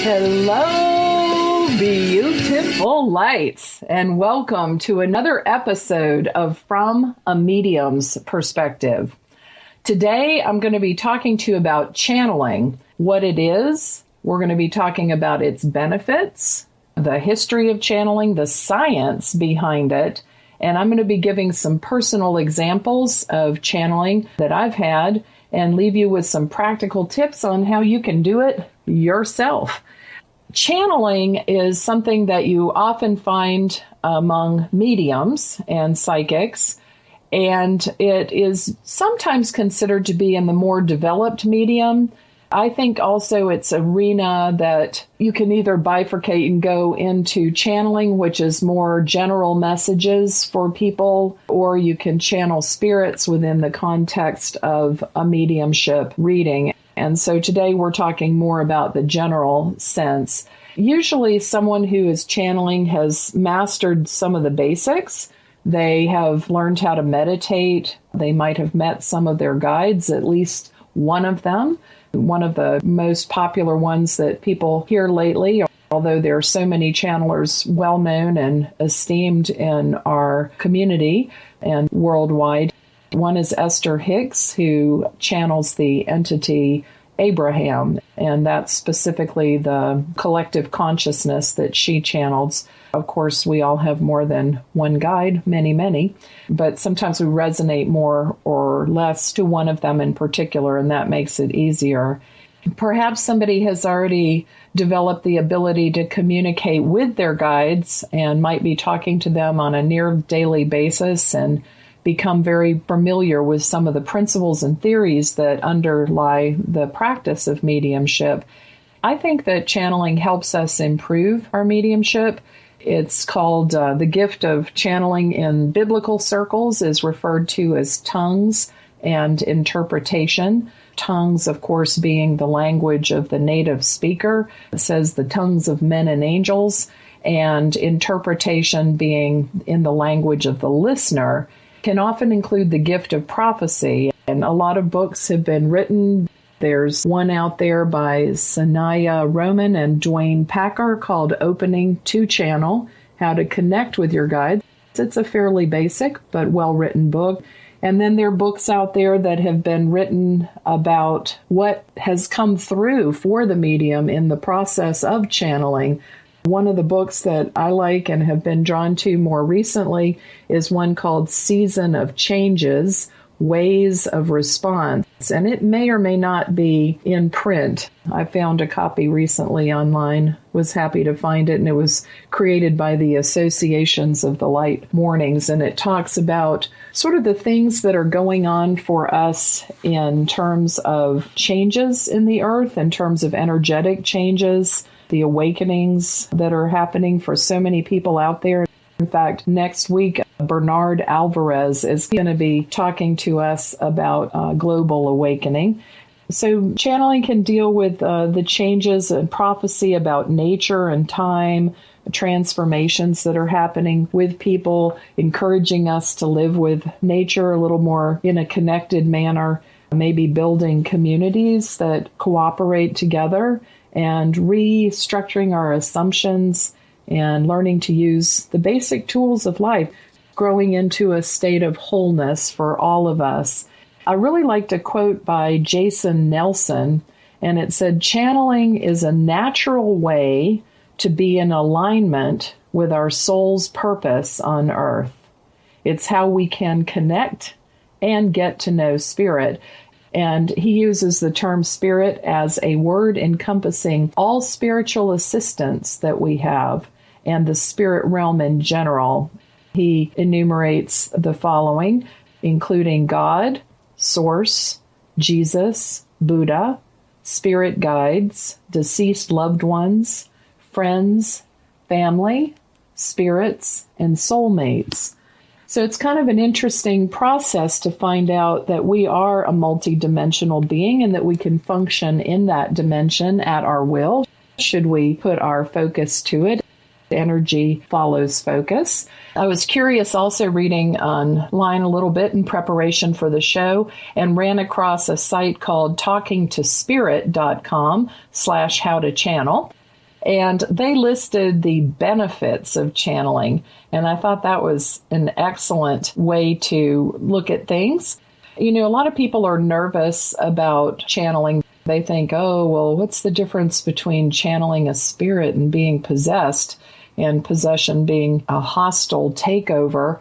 Hello, beautiful lights, and welcome to another episode of From a Medium's Perspective. Today, I'm going to be talking to you about channeling, what it is. We're going to be talking about its benefits, the history of channeling, the science behind it, and I'm going to be giving some personal examples of channeling that I've had and leave you with some practical tips on how you can do it yourself. Channeling is something that you often find among mediums and psychics, and it is sometimes considered to be in the more developed medium. I think also it's an arena that you can either bifurcate and go into channeling, which is more general messages for people, or you can channel spirits within the context of a mediumship reading. And so today we're talking more about the general sense. Usually someone who is channeling has mastered some of the basics. They have learned how to meditate. They might have met some of their guides, at least one of them. One of the most popular ones that people hear lately, although there are so many channelers well known and esteemed in our community and worldwide. One is Esther Hicks, who channels the entity Abraham, and that's specifically the collective consciousness that she channels. Of course, we all have more than one guide, many, but sometimes we resonate more or less to one of them in particular, and that makes it easier. Perhaps somebody has already developed the ability to communicate with their guides and might be talking to them on a near daily basis and become very familiar with some of the principles and theories that underlie the practice of mediumship. I think that channeling helps us improve our mediumship. It's called the gift of channeling in biblical circles is referred to as tongues and interpretation. Tongues, of course, being the language of the native speaker. It says the tongues of men and angels, and interpretation being in the language of the listener. Can often include the gift of prophecy, and a lot of books have been written. There's one out there by Sanaya Roman and Dwayne Packer called Opening to Channel, How to Connect with Your Guides. It's a fairly basic but well-written book. And then there are books out there that have been written about what has come through for the medium in the process of channeling. One of the books that I like and have been drawn to more recently is one called Season of Changes, Ways of Response. And it may or may not be in print. I found a copy recently online, was happy to find it, and it was created by the Associations of the Light Mornings. And it talks about sort of the things that are going on for us in terms of changes in the earth, in terms of energetic changes, the awakenings that are happening for so many people out there. In fact, next week, Bernard Alvarez is going to be talking to us about global awakening. So channeling can deal with the changes and prophecy about nature and time, transformations that are happening with people, encouraging us to live with nature a little more in a connected manner, maybe building communities that cooperate together, and restructuring our assumptions and learning to use the basic tools of life, growing into a state of wholeness for all of us. I really liked a quote by Jason Nelson, and it said, "Channeling is a natural way to be in alignment with our soul's purpose on earth. It's how we can connect and get to know spirit." And he uses the term spirit as a word encompassing all spiritual assistance that we have and the spirit realm in general. He enumerates the following, including God, Source, Jesus, Buddha, spirit guides, deceased loved ones, friends, family, spirits, and soulmates. So it's kind of an interesting process to find out that we are a multidimensional being and that we can function in that dimension at our will, should we put our focus to it. Energy follows focus. I was curious also reading online a little bit in preparation for the show and ran across a site called talkingtospirit.com/howtochannel. And they listed the benefits of channeling. And I thought that was an excellent way to look at things. You know, a lot of people are nervous about channeling. They think, oh, well, what's the difference between channeling a spirit and being possessed, and possession being a hostile takeover?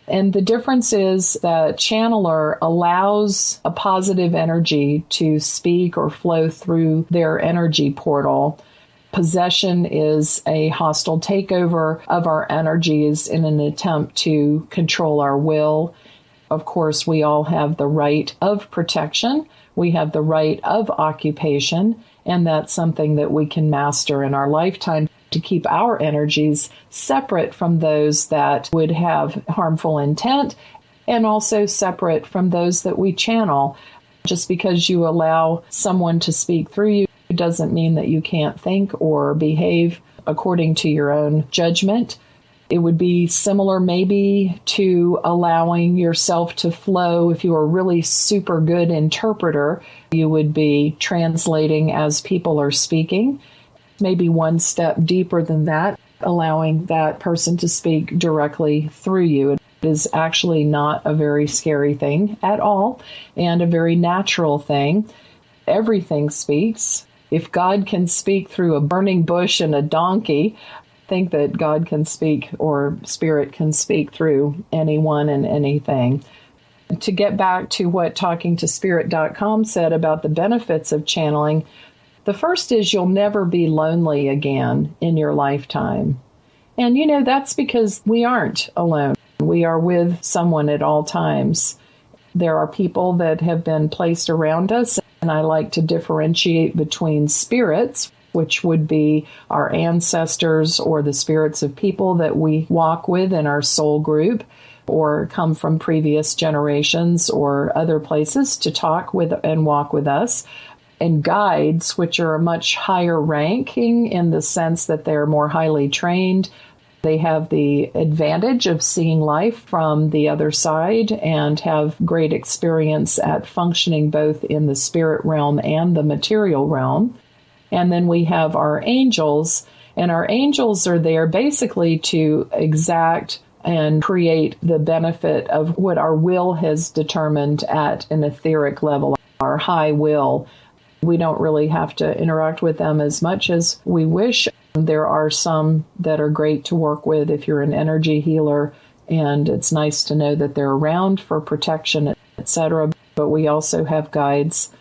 And the difference is that channeler allows a positive energy to speak or flow through their energy portal. Possession is a hostile takeover of our energies in an attempt to control our will. Of course, we all have the right of protection. We have the right of occupation, and that's something that we can master in our lifetime to keep our energies separate from those that would have harmful intent, and also separate from those that we channel. Just because you allow someone to speak through you doesn't mean that you can't think or behave according to your own judgment. It would be similar maybe to allowing yourself to flow. If you are a really super good interpreter, you would be translating as people are speaking. Maybe one step deeper than that, allowing that person to speak directly through you. It is actually not a very scary thing at all, and a very natural thing. Everything speaks. If God can speak through a burning bush and a donkey, I think that God can speak, or spirit can speak through anyone and anything. To get back to what talkingtospirit.com said about the benefits of channeling, the first is you'll never be lonely again in your lifetime. And you know, that's because we aren't alone. We are with someone at all times. There are people that have been placed around us, and I like to differentiate between spirits, which would be our ancestors or the spirits of people that we walk with in our soul group, or come from previous generations or other places to talk with and walk with us. And guides, which are a much higher ranking in the sense that they're more highly trained. They have the advantage of seeing life from the other side and have great experience at functioning both in the spirit realm and the material realm. And then we have our angels, and our angels are there basically to exact and create the benefit of what our will has determined at an etheric level, our high will. We don't really have to interact with them as much as we wish. There are some that are great to work with if you're an energy healer, and it's nice to know that they're around for protection, etc. But we also have guides.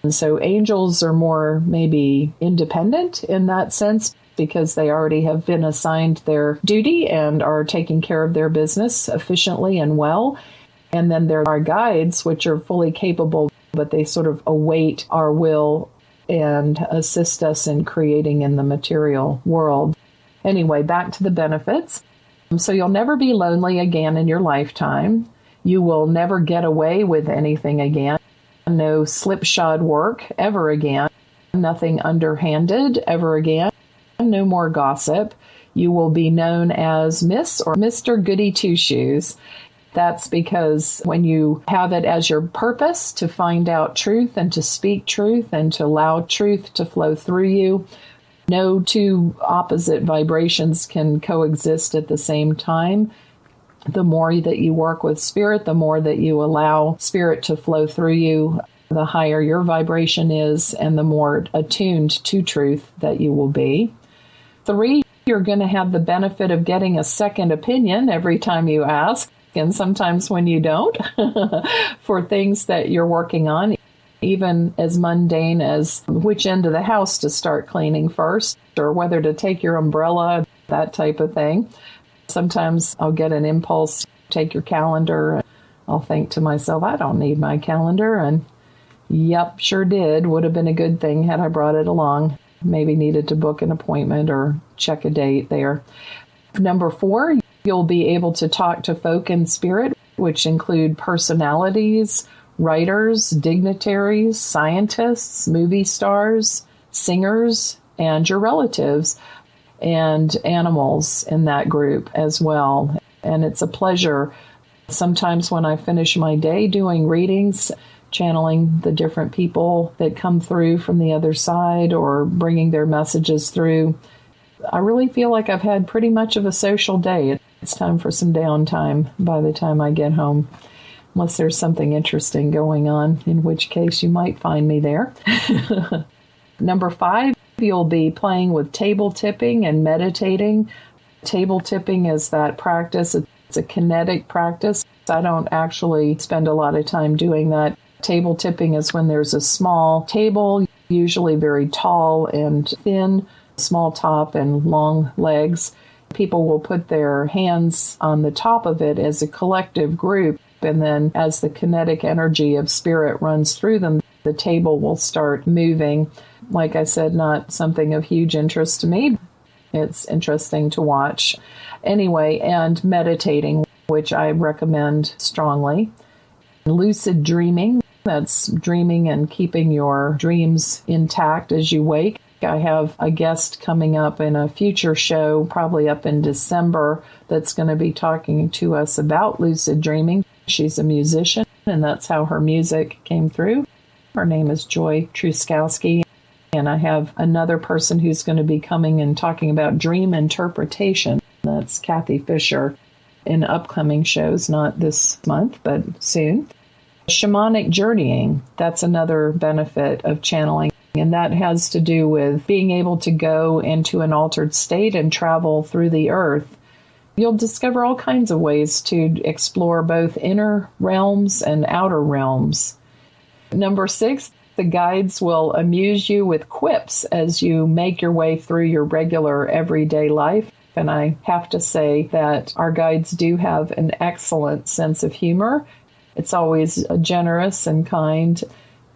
And so angels are more maybe independent in that sense, because they already have been assigned their duty and are taking care of their business efficiently and well. And then there are guides, which are fully capable, but they sort of await our will and assist us in creating in the material world. Anyway, back to the benefits. So you'll never be lonely again in your lifetime. You will never get away with anything again. No slipshod work ever again. Nothing underhanded ever again. No more gossip. You will be known as Miss or Mr. Goody Two-Shoes. That's because when you have it as your purpose to find out truth and to speak truth and to allow truth to flow through you, no two opposite vibrations can coexist at the same time. The more that you work with spirit, the more that you allow spirit to flow through you, the higher your vibration is and the more attuned to truth that you will be. 3, you're going to have the benefit of getting a second opinion every time you ask. And sometimes when you don't, for things that you're working on, even as mundane as which end of the house to start cleaning first, or whether to take your umbrella, that type of thing. Sometimes I'll get an impulse, take your calendar. I'll think to myself, I don't need my calendar. And yep, sure did. Would have been a good thing had I brought it along. Maybe needed to book an appointment or check a date there. Number 4, you'll be able to talk to folk in spirit, which include personalities, writers, dignitaries, scientists, movie stars, singers, and your relatives, and animals in that group as well. And it's a pleasure. Sometimes when I finish my day doing readings, channeling the different people that come through from the other side or bringing their messages through. I really feel like I've had pretty much of a social day. It's time for some downtime by the time I get home, unless there's something interesting going on, in which case you might find me there. Number 5, you'll be playing with table tipping and meditating. Table tipping is that practice. It's a kinetic practice. I don't actually spend a lot of time doing that. Table tipping is when there's a small table, usually very tall and thin, small top and long legs. People will put their hands on the top of it as a collective group, and then as the kinetic energy of spirit runs through them, the table will start moving. Like I said, not something of huge interest to me. It's interesting to watch. Anyway, and meditating, which I recommend strongly. Lucid dreaming, that's dreaming and keeping your dreams intact as you wake. I have a guest coming up in a future show, probably up in December, that's going to be talking to us about lucid dreaming. She's a musician, and that's how her music came through. Her name is Joy Truskowski. And I have another person who's going to be coming and talking about dream interpretation. That's Kathy Fisher in upcoming shows, not this month, but soon. Shamanic journeying, that's another benefit of channeling. And that has to do with being able to go into an altered state and travel through the earth. You'll discover all kinds of ways to explore both inner realms and outer realms. Number 6, the guides will amuse you with quips as you make your way through your regular everyday life. And I have to say that our guides do have an excellent sense of humor. It's always generous and kind.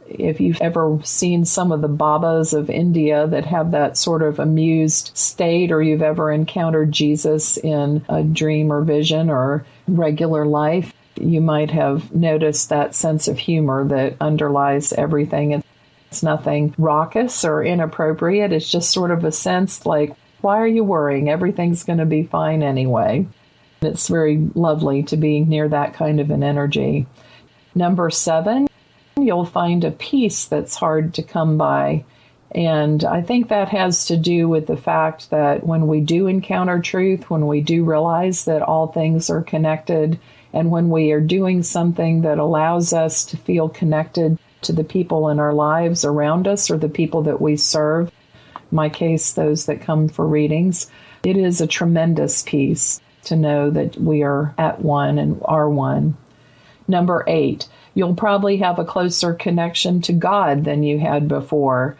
If you've ever seen some of the Babas of India that have that sort of amused state, or you've ever encountered Jesus in a dream or vision or regular life, you might have noticed that sense of humor that underlies everything. It's nothing raucous or inappropriate. It's just sort of a sense like, why are you worrying? Everything's going to be fine anyway. It's very lovely to be near that kind of an energy. Number 7, you'll find a peace that's hard to come by. And I think that has to do with the fact that when we do encounter truth, when we do realize that all things are connected, and when we are doing something that allows us to feel connected to the people in our lives around us or the people that we serve, in my case, those that come for readings, it is a tremendous peace to know that we are at one and are one. Number 8, you'll probably have a closer connection to God than you had before.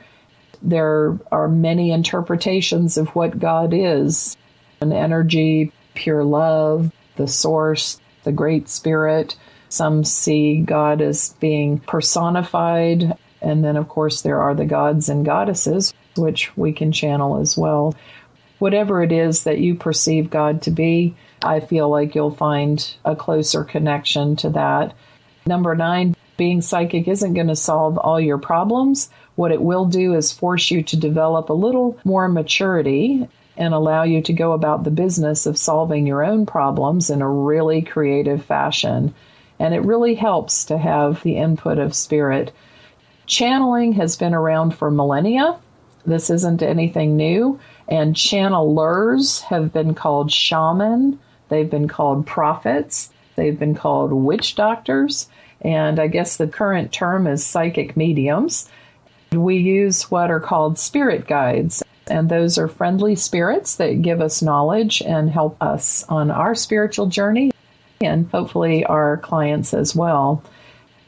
There are many interpretations of what God is: an energy, pure love, the source, the Great Spirit. Some see God as being personified. And then, of course, there are the gods and goddesses, which we can channel as well. Whatever it is that you perceive God to be, I feel like you'll find a closer connection to that. Number 9, being psychic isn't going to solve all your problems. What it will do is force you to develop a little more maturity and allow you to go about the business of solving your own problems in a really creative fashion. And it really helps to have the input of spirit. Channeling has been around for millennia. This isn't anything new. And channelers have been called shaman. They've been called prophets. They've been called witch doctors. And I guess the current term is psychic mediums. We use what are called spirit guides. And those are friendly spirits that give us knowledge and help us on our spiritual journey, and hopefully our clients as well.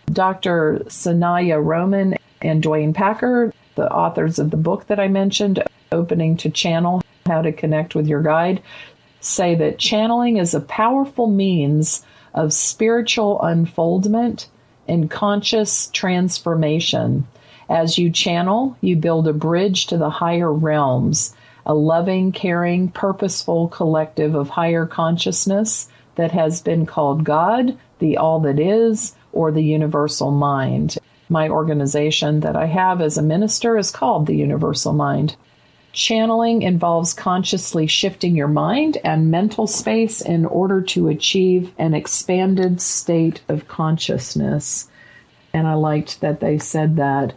Dr. Sanaya Roman and Dwayne Packer, the authors of the book that I mentioned, Opening to Channel, How to Connect with Your Guide, say that channeling is a powerful means of spiritual unfoldment and conscious transformation. As you channel, you build a bridge to the higher realms, a loving, caring, purposeful collective of higher consciousness that has been called God, the all that is, or the universal mind. My organization that I have as a minister is called the Universal Mind. Channeling involves consciously shifting your mind and mental space in order to achieve an expanded state of consciousness. And I liked that they said that.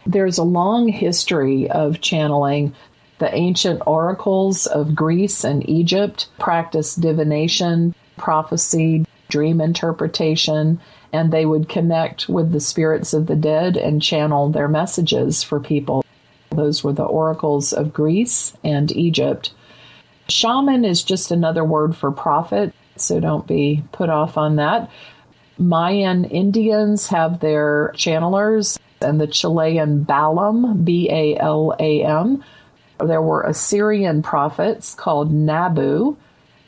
There's a long history of channeling. The ancient oracles of Greece and Egypt practiced divination, prophecy, dream interpretation, and they would connect with the spirits of the dead and channel their messages for people. Those were the oracles of Greece and Egypt. Shaman is just another word for prophet, so don't be put off on that. Mayan Indians have their channelers, and the Chilean Balam, B-A-L-A-M. There were Assyrian prophets called Nabu.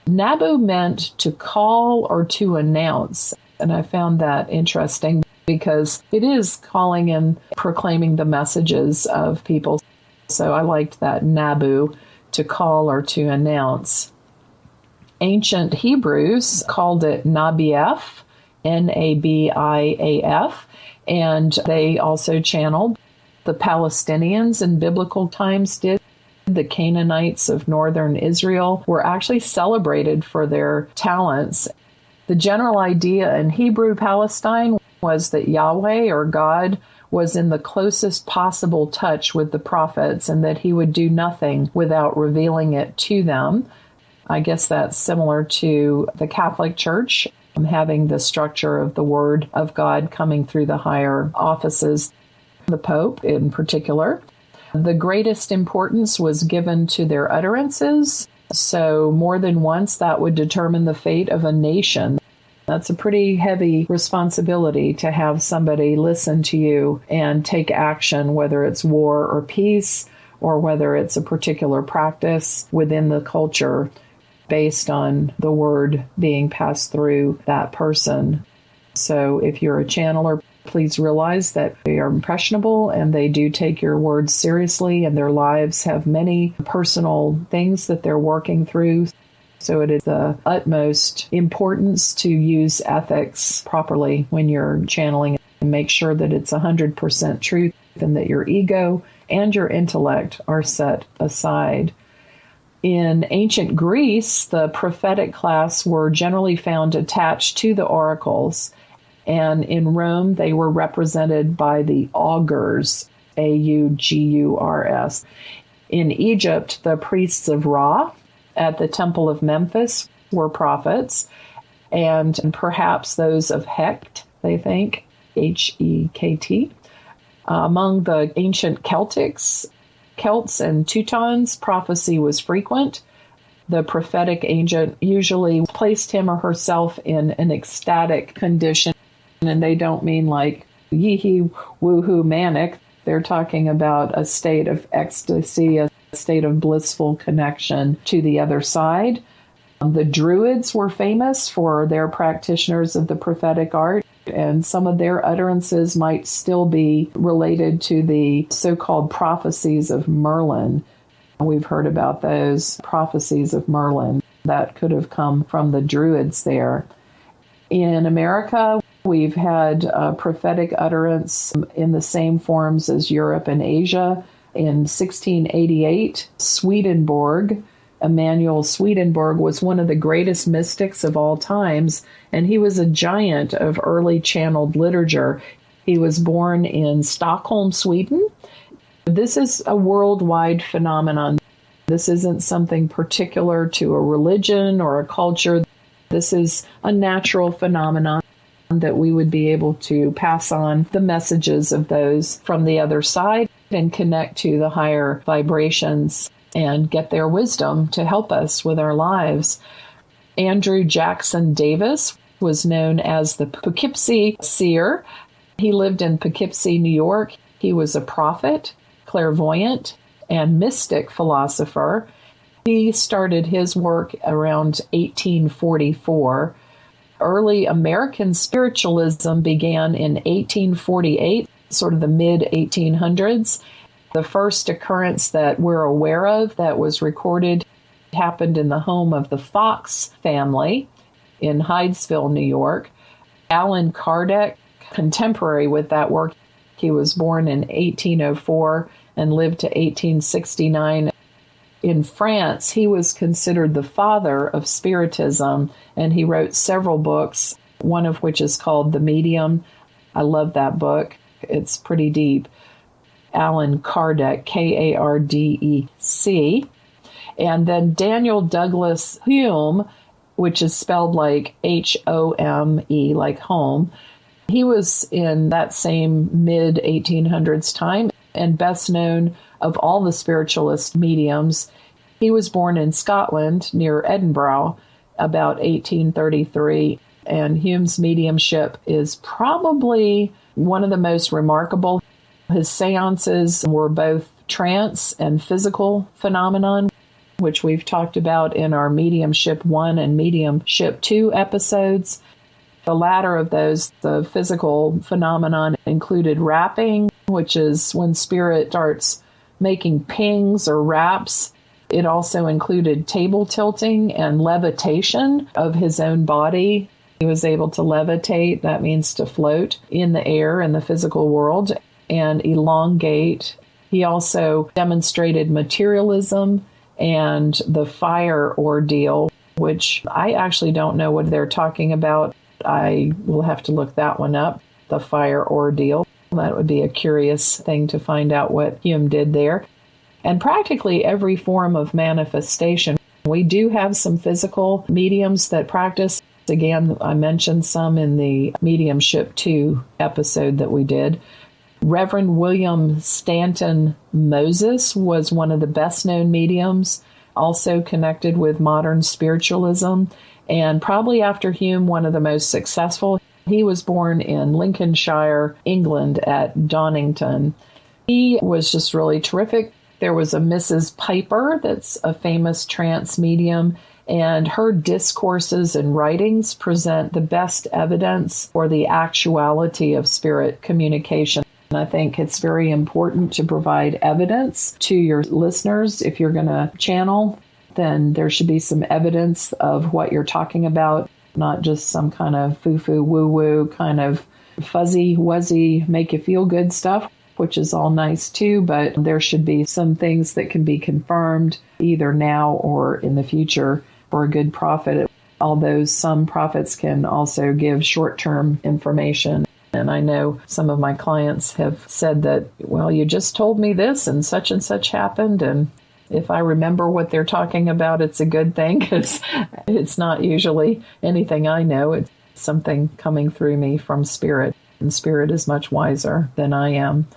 Nabu meant to call or to announce, and I found that interesting because it is calling and proclaiming the messages of people. So I liked that Nabu, to call or to announce. Ancient Hebrews called it Nabiaf, N-A-B-I-A-F, and they also channeled. The Palestinians in biblical times did. The Canaanites of northern Israel were actually celebrated for their talents. The general idea in Hebrew Palestine was that Yahweh, or God, was in the closest possible touch with the prophets and that he would do nothing without revealing it to them. I guess that's similar to the Catholic Church, having the structure of the Word of God coming through the higher offices, the Pope in particular. The greatest importance was given to their utterances, so more than once that would determine the fate of a nation. That's a pretty heavy responsibility to have somebody listen to you and take action, whether it's war or peace, or whether it's a particular practice within the culture based on the word being passed through that person. So if you're a channeler, please realize that they are impressionable and they do take your words seriously, and their lives have many personal things that they're working through. So it is the utmost importance to use ethics properly when you're channeling and make sure that it's 100% truth and that your ego and your intellect are set aside. In ancient Greece, the prophetic class were generally found attached to the oracles, and in Rome, they were represented by the augurs, A-U-G-U-R-S. In Egypt, the priests of Ra at the Temple of Memphis were prophets, and perhaps those of Hecht, they think, H-E-K-T. Among the ancient Celts and Teutons, prophecy was frequent. The prophetic agent usually placed him or herself in an ecstatic condition, and they don't mean like yee-hee, woo-hoo, manic. They're talking about a state of ecstasy, a state of blissful connection to the other side. The Druids were famous for their practitioners of the prophetic art, and some of their utterances might still be related to the so-called prophecies of Merlin. We've heard about those prophecies of Merlin that could have come from the Druids there. In America, we've had prophetic utterance in the same forms as Europe and Asia. In 1688, Swedenborg, Emanuel Swedenborg, was one of the greatest mystics of all times, and he was a giant of early channeled literature. He was born in Stockholm, Sweden. This is a worldwide phenomenon. This isn't something particular to a religion or a culture. This is a natural phenomenon that we would be able to pass on the messages of those from the other side and connect to the higher vibrations and get their wisdom to help us with our lives. Andrew Jackson Davis was known as the Poughkeepsie Seer. He lived in Poughkeepsie, New York. He was a prophet, clairvoyant, and mystic philosopher. He started his work around 1844. Early American spiritualism began in 1848, sort of the mid-1800s. The first occurrence that we're aware of that was recorded happened in the home of the Fox family in Hydesville, New York. Allan Kardec, contemporary with that work, he was born in 1804 and lived to 1869. In France, he was considered the father of Spiritism, and he wrote several books, one of which is called The Medium. I love that book. It's pretty deep. Alan Kardec, Kardec. And then Daniel Douglas Hume, which is spelled like Home, like home. He was in that same mid-1800s time and best known of all the spiritualist mediums. He was born in Scotland near Edinburgh about 1833, and Hume's mediumship is probably one of the most remarkable. His seances were both trance and physical phenomenon, which we've talked about in our Mediumship 1 and Mediumship 2 episodes. The latter of those, the physical phenomenon, included rapping, which is when spirit starts making pings or raps. It also included table tilting and levitation of his own body. He was able to levitate, that means to float in the air in the physical world, and elongate. He also demonstrated materialism and the fire ordeal, which I actually don't know what they're talking about. I will have to look that one up, the fire ordeal. That would be a curious thing to find out what Hume did there. And practically every form of manifestation. We do have some physical mediums that practice. Again, I mentioned some in the Mediumship 2 episode that we did. Reverend William Stanton Moses was one of the best-known mediums, also connected with modern spiritualism, and probably after Hume, one of the most successful. He was born in Lincolnshire, England, at Donnington. He was just really terrific. There was a Mrs. Piper that's a famous trance medium, and her discourses and writings present the best evidence for the actuality of spirit communication. And I think it's very important to provide evidence to your listeners. If you're going to channel, then there should be some evidence of what you're talking about, not just some kind of foo-foo, woo-woo, kind of fuzzy-wuzzy, make-you-feel-good stuff, which is all nice too, but there should be some things that can be confirmed either now or in the future for a good profit, although some prophets can also give short-term information. And I know some of my clients have said that, well, you just told me this and such happened. And if I remember what they're talking about, it's a good thing because it's not usually anything I know. It's something coming through me from spirit. And spirit is much wiser than I am.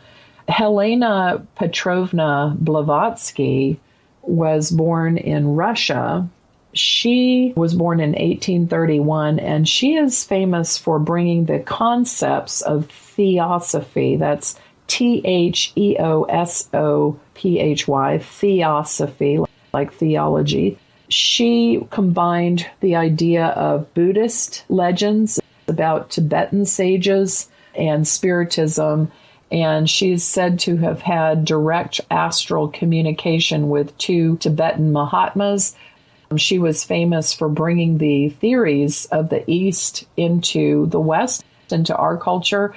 Helena Petrovna Blavatsky was born in Russia. She was born in 1831, and she is famous for bringing the concepts of theosophy, that's Theosophy, theosophy, like theology. She combined the idea of Buddhist legends about Tibetan sages and Spiritism, and she's said to have had direct astral communication with 2 Tibetan Mahatmas. She was famous for bringing the theories of the East into the West, into our culture.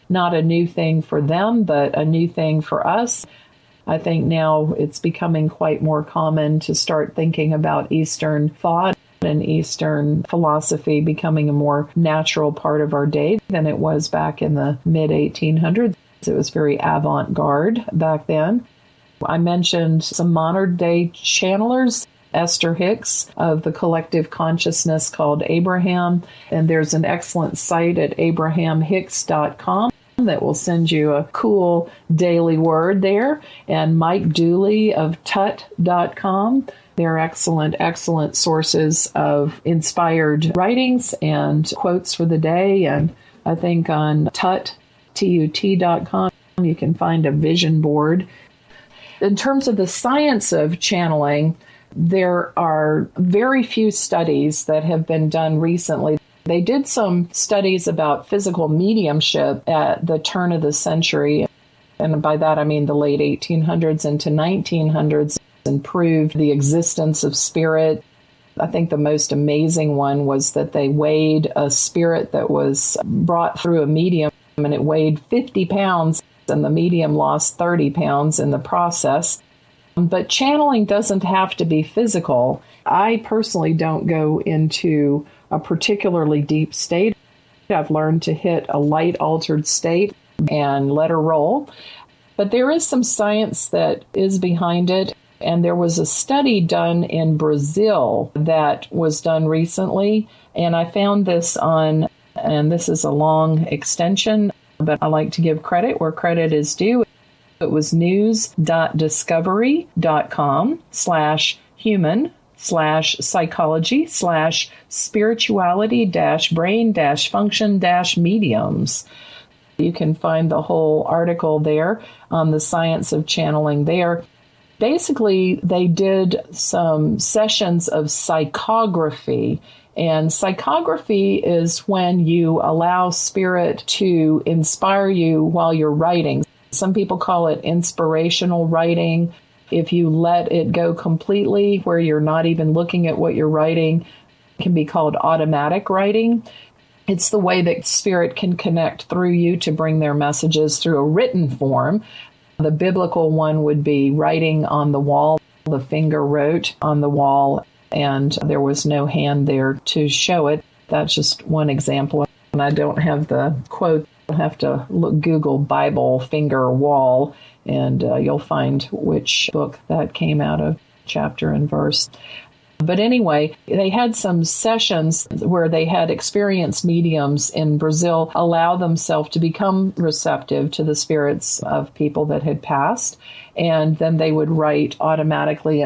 Not a new thing for them, but a new thing for us. I think now it's becoming quite more common to start thinking about Eastern thought and Eastern philosophy becoming a more natural part of our day than it was back in the mid-1800s. It was very avant-garde back then. I mentioned some modern-day channelers. Esther Hicks of the collective consciousness called Abraham. And there's an excellent site at abrahamhicks.com that will send you a cool daily word there. And Mike Dooley of tut.com. They're excellent sources of inspired writings and quotes for the day. And I think on tut.com, you can find a vision board. In terms of the science of channeling, there are very few studies that have been done recently. They did some studies about physical mediumship at the turn of the century, and by that I mean the late 1800s into 1900s, and proved the existence of spirit. I think the most amazing one was that they weighed a spirit that was brought through a medium, and it weighed 50 pounds, and the medium lost 30 pounds in the process. But channeling doesn't have to be physical. I personally don't go into a particularly deep state. I've learned to hit a light altered state and let her roll. But there is some science that is behind it. And there was a study done in Brazil that was done recently. And I found this on, and this is a long extension, but I like to give credit where credit is due. It was news.discovery.com/human/psychology/spirituality-brain-function-mediums. You can find the whole article there on the science of channeling there. Basically, they did some sessions of psychography. And psychography is when you allow spirit to inspire you while you're writing. Some people call it inspirational writing. If you let it go completely, where you're not even looking at what you're writing, it can be called automatic writing. It's the way that spirit can connect through you to bring their messages through a written form. The biblical one would be writing on the wall. The finger wrote on the wall, and there was no hand there to show it. That's just one example. And I don't have the quote. You'll have to Google Bible finger wall, and you'll find which book that came out of, chapter and verse. But anyway, they had some sessions where they had experienced mediums in Brazil allow themselves to become receptive to the spirits of people that had passed. And then they would write automatically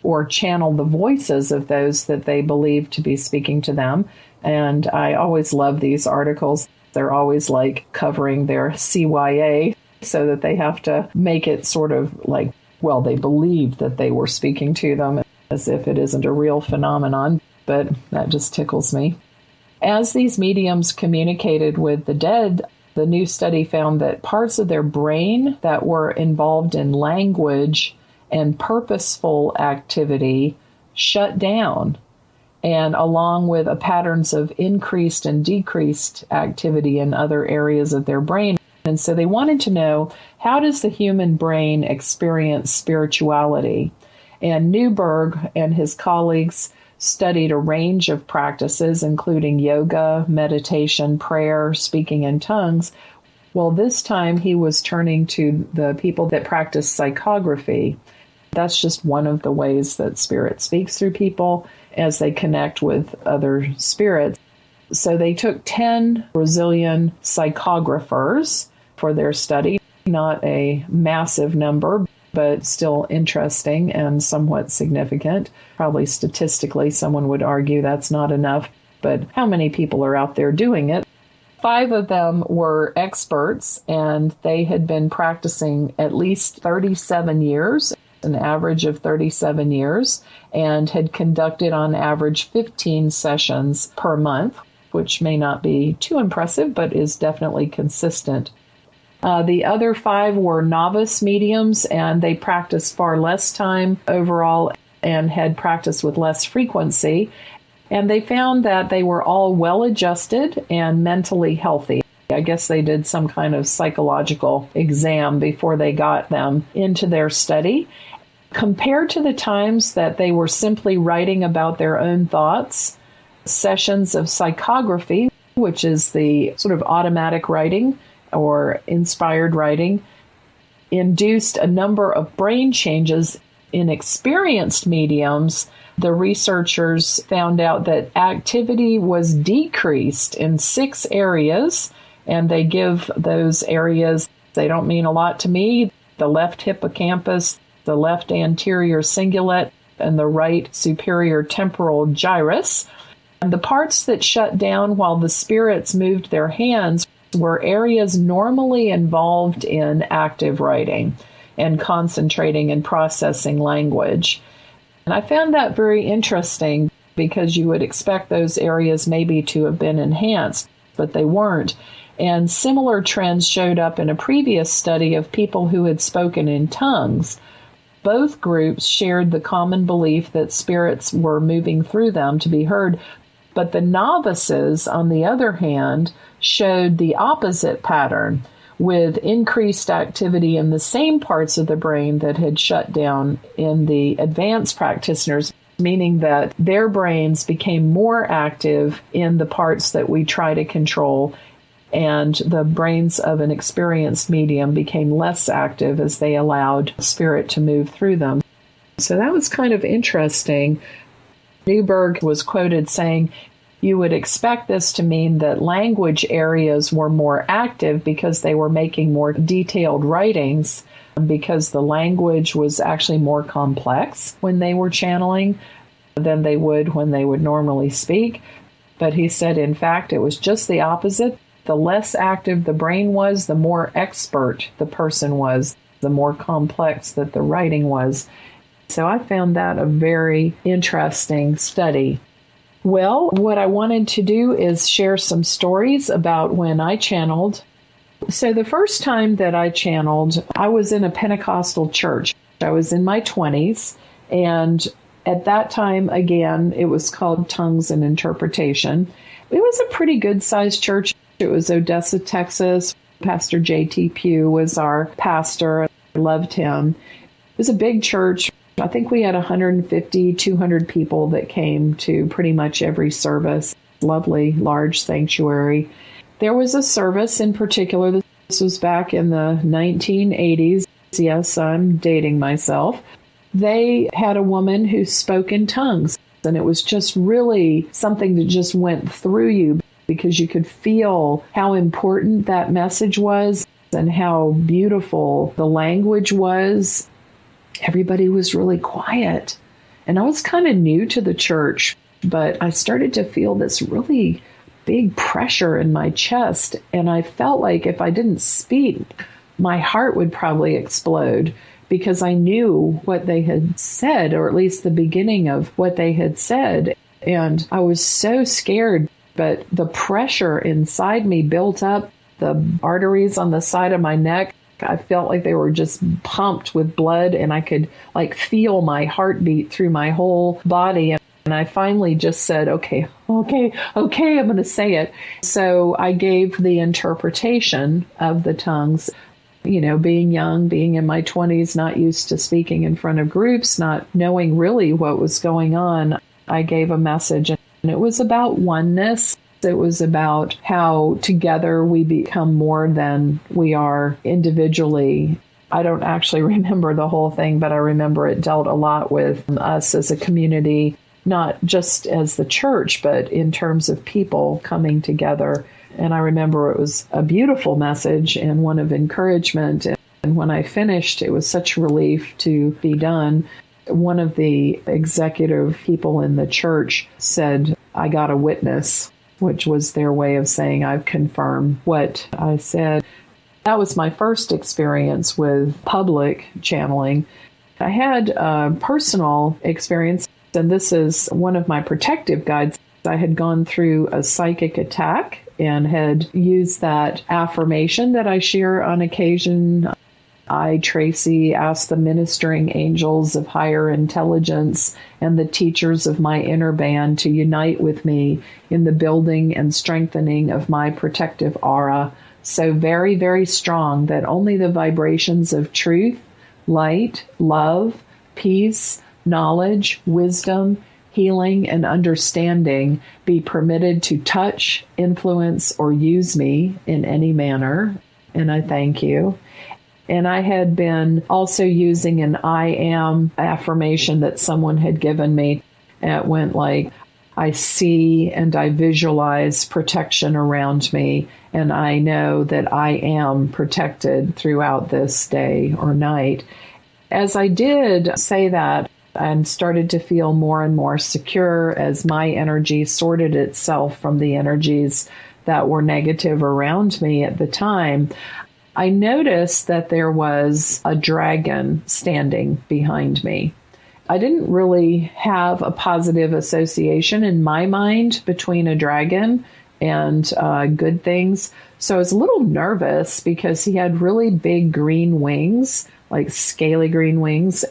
or channel the voices of those that they believed to be speaking to them. And I always love these articles. They're always like covering their CYA so that they have to make it sort of like, well, they believed that they were speaking to them, as if it isn't a real phenomenon, but that just tickles me. As these mediums communicated with the dead, the new study found that parts of their brain that were involved in language and purposeful activity shut down, and along with patterns of increased and decreased activity in other areas of their brain. And so they wanted to know, how does the human brain experience spirituality? And Newberg and his colleagues studied a range of practices, including yoga, meditation, prayer, speaking in tongues. Well, this time he was turning to the people that practice psychography. That's just one of the ways that spirit speaks through people as they connect with other spirits. So they took 10 Brazilian psychographers for their study, not a massive number, but still interesting and somewhat significant. Probably statistically, someone would argue that's not enough, but how many people are out there doing it? 5 of them were experts, and they had been practicing at least 37 years, an average of 37 years, and had conducted on average 15 sessions per month, which may not be too impressive, but is definitely consistent. The other 5 were novice mediums, and they practiced far less time overall and had practiced with less frequency. And they found that they were all well-adjusted and mentally healthy. I guess they did some kind of psychological exam before they got them into their study. Compared to the times that they were simply writing about their own thoughts, sessions of psychography, which is the sort of automatic writing or inspired writing, induced a number of brain changes in experienced mediums. The researchers found out that activity was decreased in 6 areas, and they give those areas, they don't mean a lot to me, the left hippocampus, the left anterior cingulate, and the right superior temporal gyrus. And the parts that shut down while the spirits moved their hands were areas normally involved in active writing and concentrating and processing language. And I found that very interesting because you would expect those areas maybe to have been enhanced, but they weren't. And similar trends showed up in a previous study of people who had spoken in tongues. Both groups shared the common belief that spirits were moving through them to be heard, but the novices, on the other hand, showed the opposite pattern, with increased activity in the same parts of the brain that had shut down in the advanced practitioners. meaning that their brains became more active in the parts that we try to control, and the brains of an experienced medium became less active as they allowed spirit to move through them. So that was kind of interesting. Newberg was quoted saying, "You would expect this to mean that language areas were more active because they were making more detailed writings, because the language was actually more complex when they were channeling than they would when they would normally speak." But he said, in fact, it was just the opposite. The less active the brain was, the more expert the person was, the more complex that the writing was. So I found that a very interesting study. Well, what I wanted to do is share some stories about when I channeled. So the first time that I channeled, I was in a Pentecostal church. I was in my 20s, and at that time, again, it was called Tongues and Interpretation. It was a pretty good-sized church. It was Odessa, Texas. Pastor J.T. Pugh was our pastor. I loved him. It was a big church. I think we had 150, 200 people that came to pretty much every service. Lovely, large sanctuary. There was a service in particular. This was back in the 1980s. Yes, I'm dating myself. They had a woman who spoke in tongues, and it was just really something that just went through you, because you could feel how important that message was and how beautiful the language was. Everybody was really quiet. And I was kind of new to the church, but I started to feel this really big pressure in my chest. And I felt like if I didn't speak, my heart would probably explode, because I knew what they had said, or at least the beginning of what they had said. And I was so scared. But the pressure inside me built up. The arteries on the side of my neck, I felt like they were just pumped with blood, and I could feel my heartbeat through my whole body. And I finally just said, okay, I'm going to say it. So I gave the interpretation of the tongues. You know, being young, being in my 20s, not used to speaking in front of groups, not knowing really what was going on, I gave a message. And it was about oneness. It was about how together we become more than we are individually. I don't actually remember the whole thing, but I remember it dealt a lot with us as a community, not just as the church, but in terms of people coming together. And I remember it was a beautiful message and one of encouragement. And when I finished, it was such a relief to be done. One of the executive people in the church said, "I got a witness," which was their way of saying I've confirmed what I said. That was my first experience with public channeling. I had a personal experience, and this is one of my protective guides. I had gone through a psychic attack and had used that affirmation that I share on occasion. I, Tracey, ask the ministering angels of higher intelligence and the teachers of my inner band to unite with me in the building and strengthening of my protective aura, so very, very strong that only the vibrations of truth, light, love, peace, knowledge, wisdom, healing, and understanding be permitted to touch, influence, or use me in any manner. And I thank you. And I had been also using an I am affirmation that someone had given me. It went like, I see and I visualize protection around me, and I know that I am protected throughout this day or night. As I did say that, and started to feel more and more secure as my energy sorted itself from the energies that were negative around me at the time, I noticed that there was a dragon standing behind me. I didn't really have a positive association in my mind between a dragon and good things. So I was a little nervous because he had really big green wings, like scaly green wings.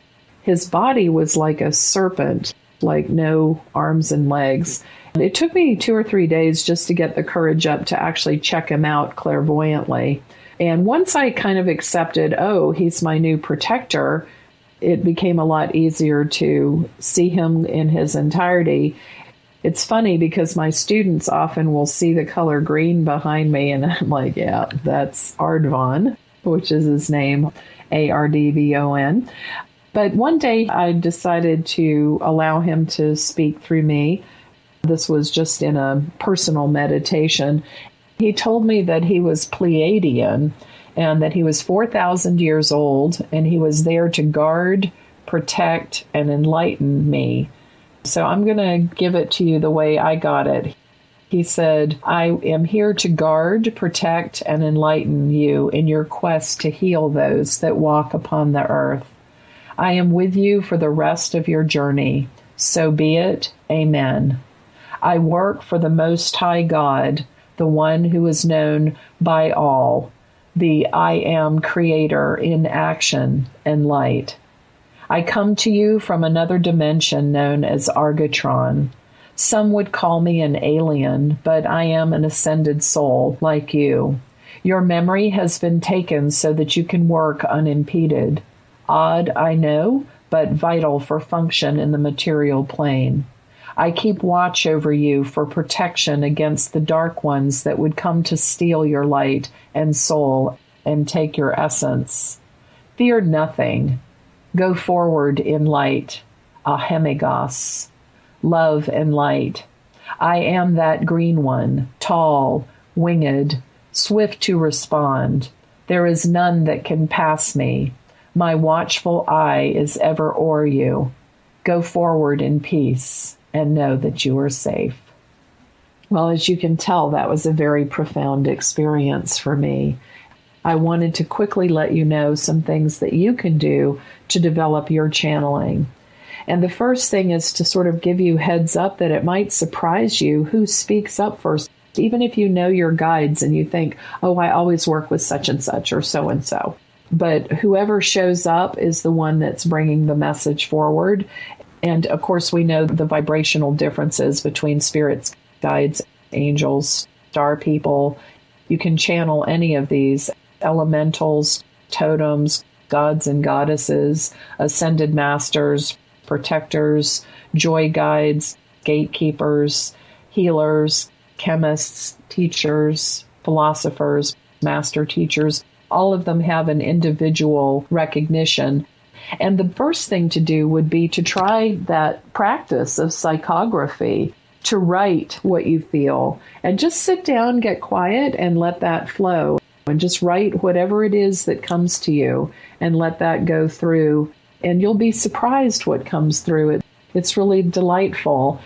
His body was like a serpent, like no arms and legs. It took me 2 or 3 days just to get the courage up to actually check him out clairvoyantly. And once I kind of accepted, oh, he's my new protector, it became a lot easier to see him in his entirety. It's funny because my students often will see the color green behind me, and I'm like, yeah, that's Ardvon, which is his name, Ardvon. But one day I decided to allow him to speak through me. This was just in a personal meditation. He told me that he was Pleiadian and that he was 4,000 years old, and he was there to guard, protect, and enlighten me. So I'm going to give it to you the way I got it. He said, I am here to guard, protect, and enlighten you in your quest to heal those that walk upon the earth. I am with you for the rest of your journey. So be it. Amen. I work for the Most High God, the one who is known by all, the I Am Creator in action and light. I come to you from another dimension known as Argatron. Some would call me an alien, but I am an ascended soul like you. Your memory has been taken so that you can work unimpeded. Odd, I know, but vital for function in the material plane. I keep watch over you for protection against the dark ones that would come to steal your light and soul and take your essence. Fear nothing. Go forward in light, ahemigos, love and light. I am that green one, tall, winged, swift to respond. There is none that can pass me. My watchful eye is ever o'er you. Go forward in peace and know that you are safe. Well, as you can tell, that was a very profound experience for me. I wanted to quickly let you know some things that you can do to develop your channeling. And the first thing is to sort of give you heads up that it might surprise you who speaks up first. Even if you know your guides and you think, oh, I always work with such and such or so and so. But whoever shows up is the one that's bringing the message forward. And of course, we know the vibrational differences between spirits, guides, angels, star people. You can channel any of these elementals, totems, gods and goddesses, ascended masters, protectors, joy guides, gatekeepers, healers, chemists, teachers, philosophers, master teachers. All of them have an individual recognition. And the first thing to do would be to try that practice of psychography, to write what you feel, and just sit down, get quiet, and let that flow. And just write whatever it is that comes to you and let that go through. And you'll be surprised what comes through. It's really delightful.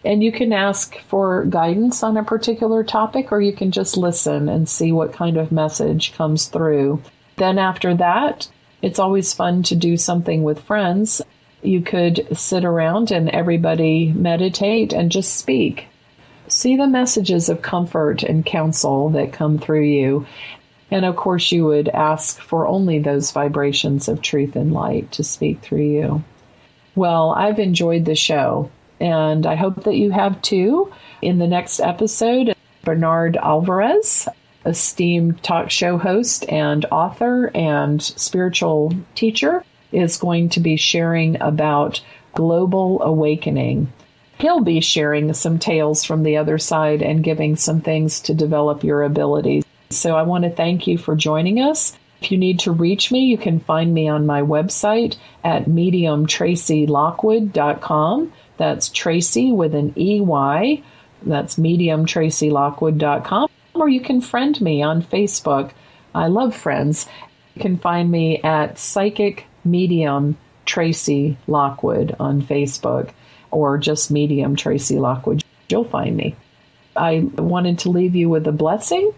And you can ask for guidance on a particular topic, or you can just listen and see what kind of message comes through. Then after that, it's always fun to do something with friends. You could sit around and everybody meditate and just speak. See the messages of comfort and counsel that come through you. And of course, you would ask for only those vibrations of truth and light to speak through you. Well, I've enjoyed the show, and I hope that you have too. In the next episode, Bernard Alvarez, esteemed talk show host and author and spiritual teacher, is going to be sharing about global awakening. He'll be sharing some tales from the other side and giving some things to develop your abilities. So I want to thank you for joining us. If you need to reach me, you can find me on my website at mediumtracylockwood.com. That's Tracy with an EY. That's mediumtracylockwood.com. Or you can friend me on Facebook. I love friends. You can find me at Psychic Medium Tracey Lockwood on Facebook, or just Medium Tracey Lockwood. You'll find me. I wanted to leave you with a blessing.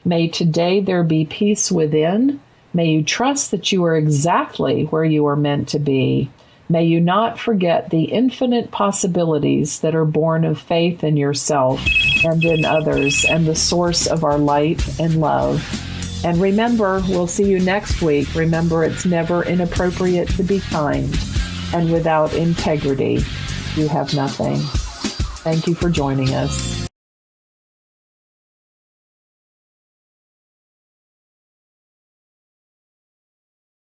May today there be peace within. May you trust that you are exactly where you are meant to be. May you not forget the infinite possibilities that are born of faith in yourself and in others, and the source of our light and love. And remember, we'll see you next week. Remember, it's never inappropriate to be kind. And without integrity, you have nothing. Thank you for joining us.